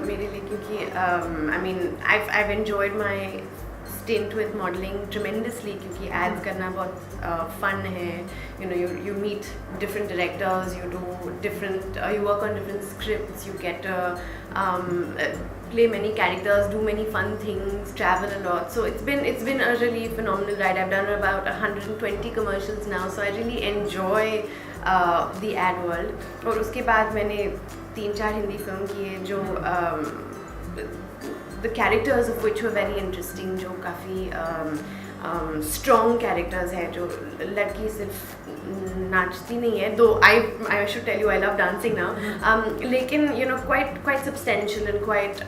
मेरे लिए क्योंकि I've enjoyed my stint with modeling tremendously क्योंकि ads करना बहुत fun है. You meet different directors, you do different, you work on different scripts, you get to play many characters, do many fun things, travel a lot. So it's been a really phenomenal ride. I've done about 120 commercials now, so I really enjoy the ad world. और उसके बाद मैंने 3-4 Hindi film किए जो the characters of which were very interesting, जो काफ़ी strong characters है, जो लड़की सिर्फ नाचती नहीं है, though I should tell you I love dancing now, लेकिन quite substantial and quite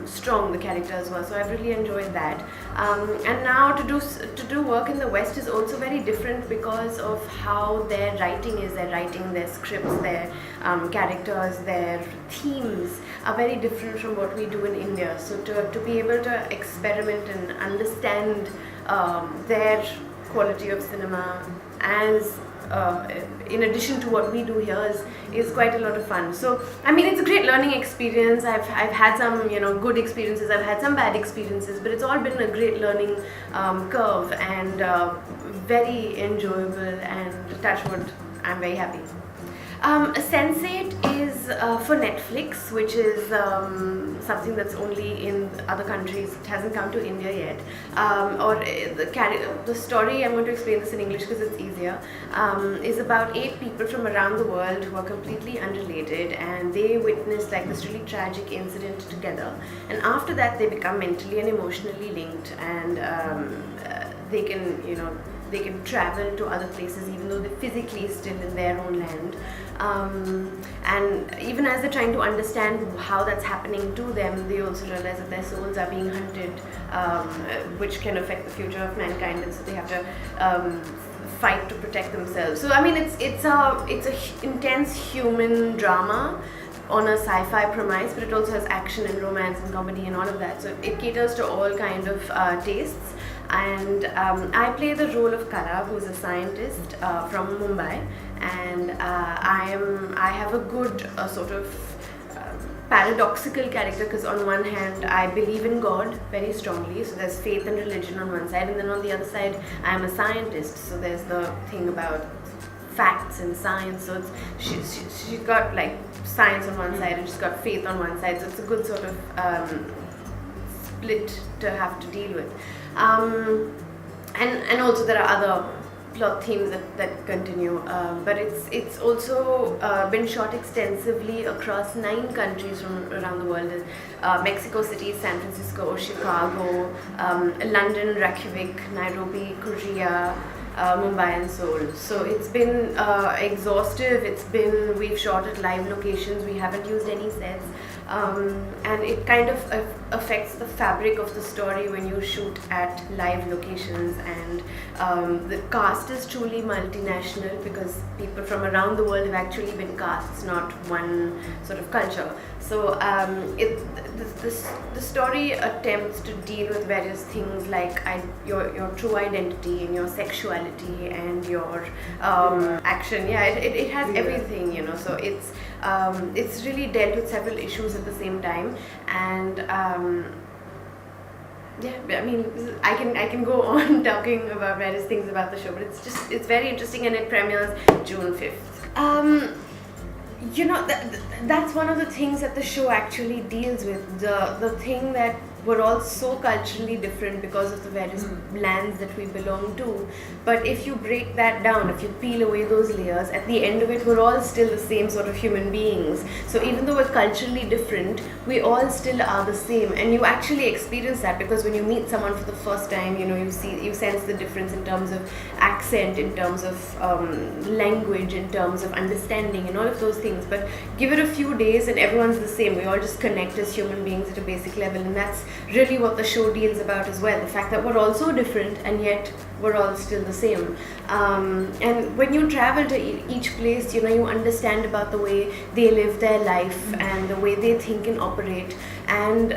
strong the characters were, so I've really enjoyed that. And now to do work in the West is also very different because of how their writing is. Their writing, their scripts, their characters, their themes are very different from what we do in India. So to be able to experiment and understand their quality of cinema as in addition to what we do here is quite a lot of fun. So it's a great learning experience. I've had some good experiences, I've had some bad experiences, but it's all been a great learning curve and very enjoyable, and touch wood, I'm very happy. Sense8 is for Netflix, which is something that's only in other countries. It hasn't come to India yet. The story, I'm going to explain this in English because it's easier, is about 8 people from around the world who are completely unrelated, and they witness this really tragic incident together, and after that they become mentally and emotionally linked, and they can travel to other places even though they're physically still in their own land. And even as they're trying to understand how that's happening to them, they also realize that their souls are being hunted, which can affect the future of mankind, and so they have to fight to protect themselves. So it's a intense human drama on a sci-fi premise, but it also has action and romance and comedy and all of that. So it caters to all kind of tastes. And I play the role of Kara, who's a scientist from Mumbai, and I have a good sort of paradoxical character, because on one hand I believe in God very strongly, so there's faith and religion on one side, and then on the other side I'm a scientist, so there's the thing about facts and science. So she's got science on one side and she's got faith on one side, so it's a good sort of split to have to deal with. And also there are other plot themes that continue, but it's also been shot extensively across 9 countries from around the world. Mexico City, San Francisco, Chicago, London, Reykjavik, Nairobi, Korea, Mumbai and Seoul. So it's been exhaustive. We've shot at live locations, we haven't used any sets, and it kind of affects the fabric of the story when you shoot at live locations. And the cast is truly multinational because people from around the world have actually been cast. It's not one sort of culture. So the story attempts to deal with various things like your true identity and your sexuality and your action. Yeah, it has everything, So it's really dealt with several issues at the same time, and I can go on talking about various things about the show, but it's very interesting, and it premieres June 5th. That's one of the things that the show actually deals with, the thing that we're all so culturally different because of the various lands that we belong to. But if you break that down, if you peel away those layers, at the end of it, we're all still the same sort of human beings. So even though we're culturally different, we all still are the same. And you actually experience that because when you meet someone for the first time, you sense the difference in terms of accent, in terms of language, in terms of understanding, and all of those things. But give it a few days and everyone's the same. We all just connect as human beings at a basic level, and that's really what the show deals about as well, the fact that we're all so different and yet we're all still the same. And when you travel to each place, you understand about the way they live their life and the way they think and operate, and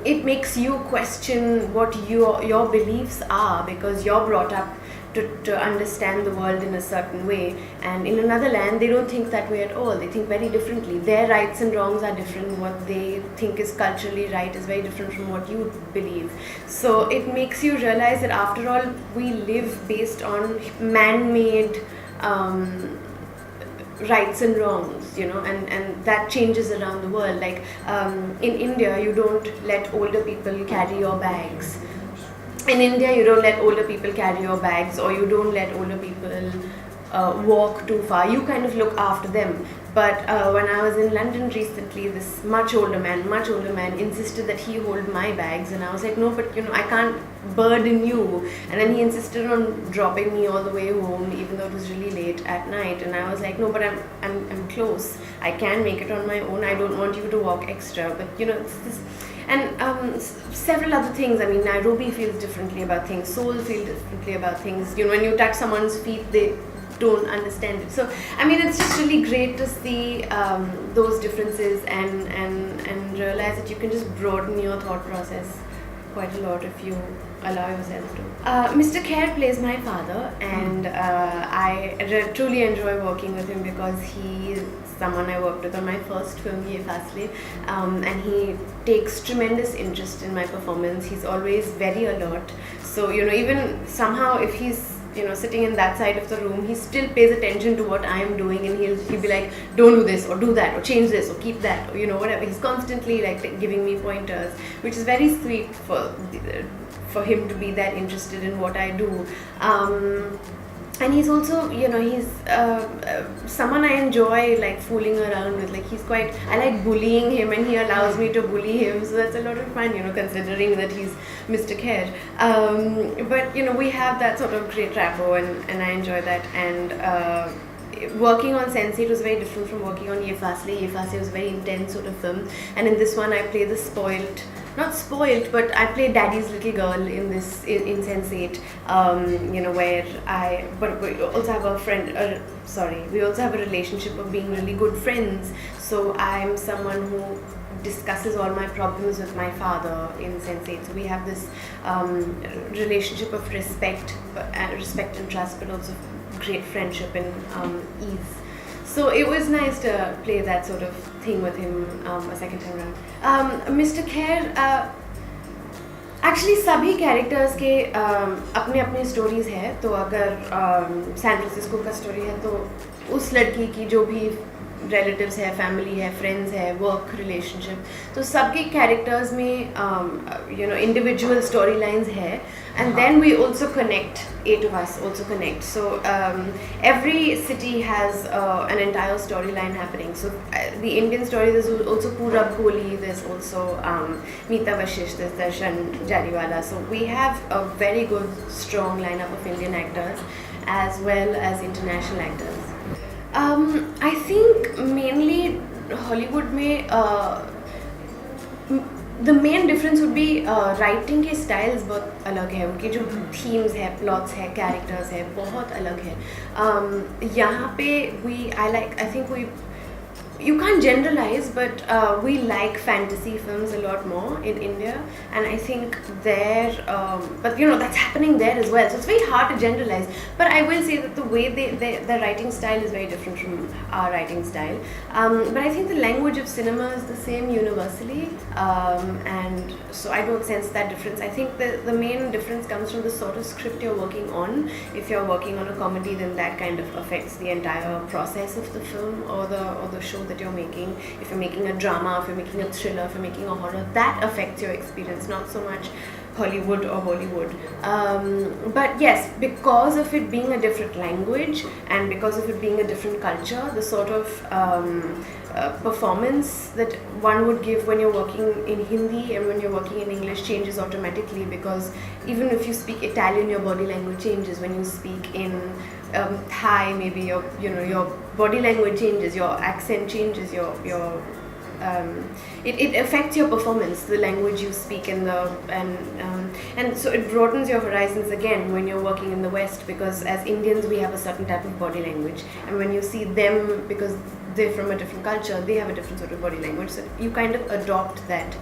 it makes you question what your beliefs are, because you're brought up to understand the world in a certain way, and in another land they don't think that way at all. They think very differently. Their rights and wrongs are different. What they think is culturally right is very different from what you believe. So it makes you realize that after all we live based on man-made rights and wrongs, and that changes around the world. Like in India you don't let older people carry your bags. In India, you don't let older people carry your bags, or you don't let older people walk too far. You kind of look after them. But when I was in London recently, this much older man insisted that he hold my bags, and I was like, no, but I can't burden you. And then he insisted on dropping me all the way home, even though it was really late at night. And I was like, no, but I'm close. I can make it on my own. I don't want you to walk extra. But it's this. And several other things. I mean, Nairobi feels differently about things. Seoul feels differently about things. When you touch someone's feet, they don't understand it. So, I mean, it's just really great to see those differences and realize that you can just broaden your thought process quite a lot if you allow yourself to. Mr. Kher plays my father, and I truly enjoy working with him because he is someone I worked with on my first film, Ye Fasle, and he takes tremendous interest in my performance. He's always very alert. So, even somehow if he's sitting in that side of the room, he still pays attention to what I am doing, and he'll be like, don't do this, or do that, or change this, or keep that, or whatever. He's constantly like giving me pointers, which is very sweet for him to be that interested in what I do. And he's also, he's someone I enjoy like fooling around with. Like I like bullying him, and he allows me to bully him. So that's a lot of fun, considering that he's Mr. Kher. But we have that sort of great rapport, and I enjoy that. And working on Sense8 was very different from working on Ye Fasle. Ye Fasle was a very intense sort of film, and in this one I play the not spoiled, but I play Daddy's little girl in Sense8, but we also have a friend, we also have a relationship of being really good friends. So I'm someone who discusses all my problems with my father in Sense8. So we have this relationship of respect and trust, but also great friendship and ease. So it was nice to play that sort of thing with him a second time around. Mr. Kher, actually सभी characters के अपने अपने stories है. तो अगर San Francisco का story है तो उस लड़की की जो भी रिलेटिव्स है, फैमिली है, फ्रेंड्स है, वर्क रिलेशनशिप, तो सबके कैरेक्टर्स में इंडिविजुअल स्टोरी लाइन्स है. And then we also connect, 8 of us also connect. So every city has an entire storyline happening. So the Indian story, there's also Purab Kohli, there's also Meeta Vashish, there's Darshan Jariwala. So we have a very good, strong lineup of Indian actors as well as international actors. I think mainly Hollywood में the main difference would be writing के styles बहुत अलग है. उनके जो themes है, plots है, characters है, बहुत अलग है. यहाँ पे I think you can't generalize, but we like fantasy films a lot more in India, and I think but that's happening there as well. So it's very hard to generalize. But I will say that the way their writing style is very different from our writing style. But I think the language of cinema is the same universally, and so I don't sense that difference. I think the main difference comes from the sort of script you're working on. If you're working on a comedy, then that kind of affects the entire process of the film or the show that you're making. If you're making a drama, if you're making a thriller, if you're making a horror, that affects your experience, not so much Hollywood or Bollywood. But yes, because of it being a different language and because of it being a different culture, the sort of performance that one would give when you're working in Hindi and when you're working in English changes automatically, because even if you speak Italian, your body language changes. When you speak in Thai, maybe your body language changes, your accent changes, it affects your performance, the language you speak and so it broadens your horizons again when you're working in the West, because as Indians we have a certain type of body language, and when you see them, because they're from a different culture, they have a different sort of body language, so you kind of adopt that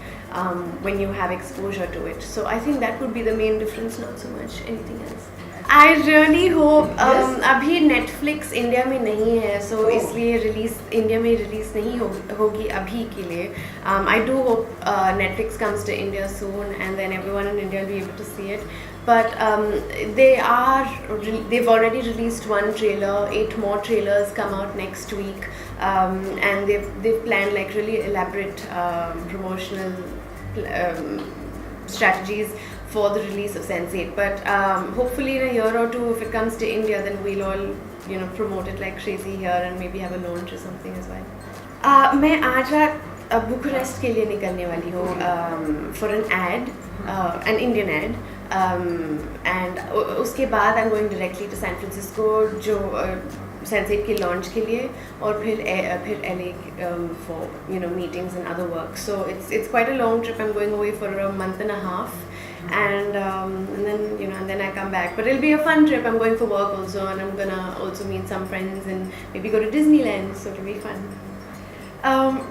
when you have exposure to it. So I think that would be the main difference, not so much anything else. I really hope Yes. अभी Netflix India में नहीं है, so Oh. इसलिए release India में release नहीं होगी अभी के लिए. I do hope Netflix comes to India soon, and then everyone in India will be able to see it. But they've already released one trailer. 8 more trailers come out next week, and they've planned like really elaborate promotional strategies for the release of Sense8. But hopefully in a year or two, if it comes to India, then we'll all promote it like crazy here and maybe have a launch or something as well. मैं आज रात Bucharest के लिए निकलने वाली हूँ for an ad, an Indian ad, and उसके बाद I'm going directly to San Francisco जो Sense8 के launch के लिए, और फिर LA for meetings and other work. So it's quite a long trip. I'm going away for a month and a half. And then I come back, but it'll be a fun trip. I'm going for work also, and I'm gonna also meet some friends and maybe go to Disneyland, so it'll be fun.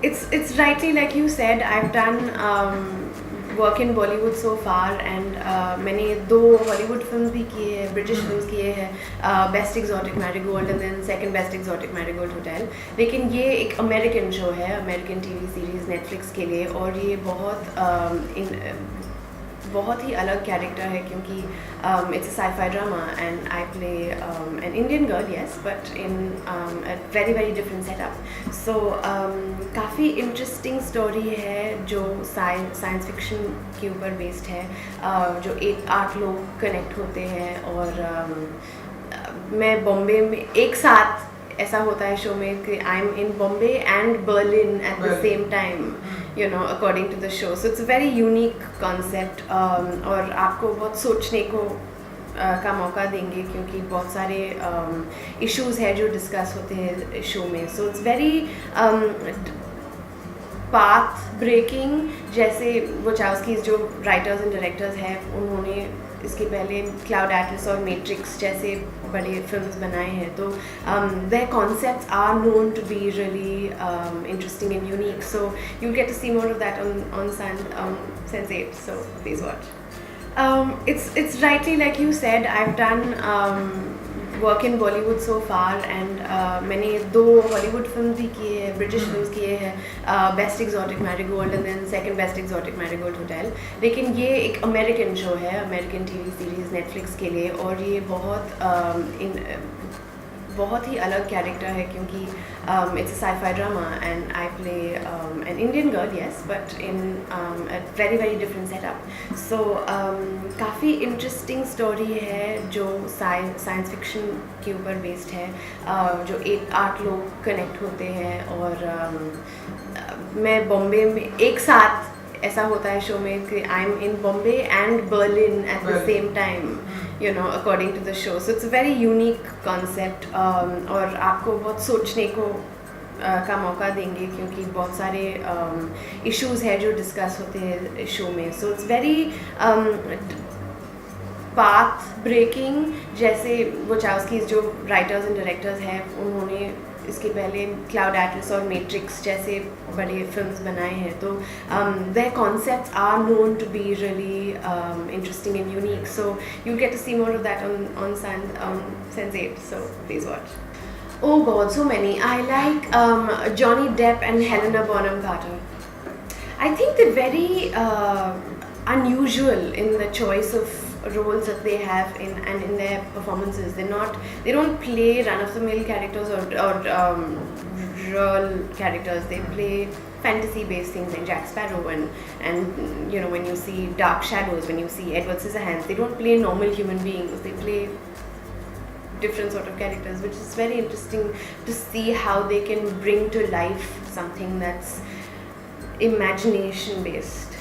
It's rightly like you said. I've done work in Bollywood so far, and मैंने 2 Hollywood films भी किए हैं, British films किए हैं, Best Exotic Marigold and then Second Best Exotic Marigold Hotel. लेकिन ये एक American show है, American TV series Netflix के लिए, और ये बहुत ही अलग कैरेक्टर है क्योंकि it's a sci-fi drama and I play an Indian girl, yes, but in a very very different setup. So काफ़ी interesting story है जो science fiction के ऊपर based है, जो 8 लोग connect होते हैं, और मैं बॉम्बे में एक साथ ऐसा होता है शो में कि I am in Bombay and Berlin at the same time, according to the show. So it's a very unique concept, और आपको बहुत सोचने को का मौका देंगे क्योंकि बहुत सारे issues है जो डिस्कस होते हैं शो में. So it's very path breaking, जैसे वचावस्की जो राइटर्स एंड डायरेक्टर्स हैं उन्होंने इसके पहले क्लाउड एटलस और मैट्रिक्स जैसे बड़े फिल्म्स बनाए हैं, तो their concepts are known to be really interesting and unique. So you'll get to see more of that on Sense8. So please watch. It's rightly like you said. I've done work in Bollywood so far, and मैंने 2 Hollywood films भी किए हैं, British films किए हैं, Best Exotic Marigold and then Second Best Exotic Marigold Hotel. लेकिन ये एक American show है, American TV series Netflix के लिए, और ये बहुत ही अलग कैरेक्टर है क्योंकि it's a sci-fi drama and I play an Indian girl, yes, but in a very very different setup. So काफ़ी interesting story है जो science fiction के ऊपर based है, जो 8 लोग connect होते हैं, और मैं बॉम्बे में एक साथ ऐसा होता है शो में कि I am in Bombay and Berlin at the same time, according to the show. So it's a very unique concept, और आपको बहुत सोचने को का मौका देंगे क्योंकि बहुत सारे issues है जो डिस्कस होते हैं शो में. So it's very path breaking, जैसे वचावस्की जो राइटर्स एंड डायरेक्टर्स हैं उन्होंने इसके पहले क्लाउड एटलस और मैट्रिक्स जैसे बड़े फिल्म्स बनाए हैं, तो their concepts are known to be really interesting and unique. So you'll get to see more of that on Sense8. So please watch. Oh God, so many. I like Johnny Depp and Helena Bonham Carter. I think they're very unusual in the choice of roles that they have in their performances. They don't play run-of-the-mill characters or real characters. They play fantasy-based things like Jack Sparrow and when you see Dark Shadows, when you see Edward Scissorhands, they don't play normal human beings. They play different sort of characters, which is very interesting to see how they can bring to life something that's imagination-based.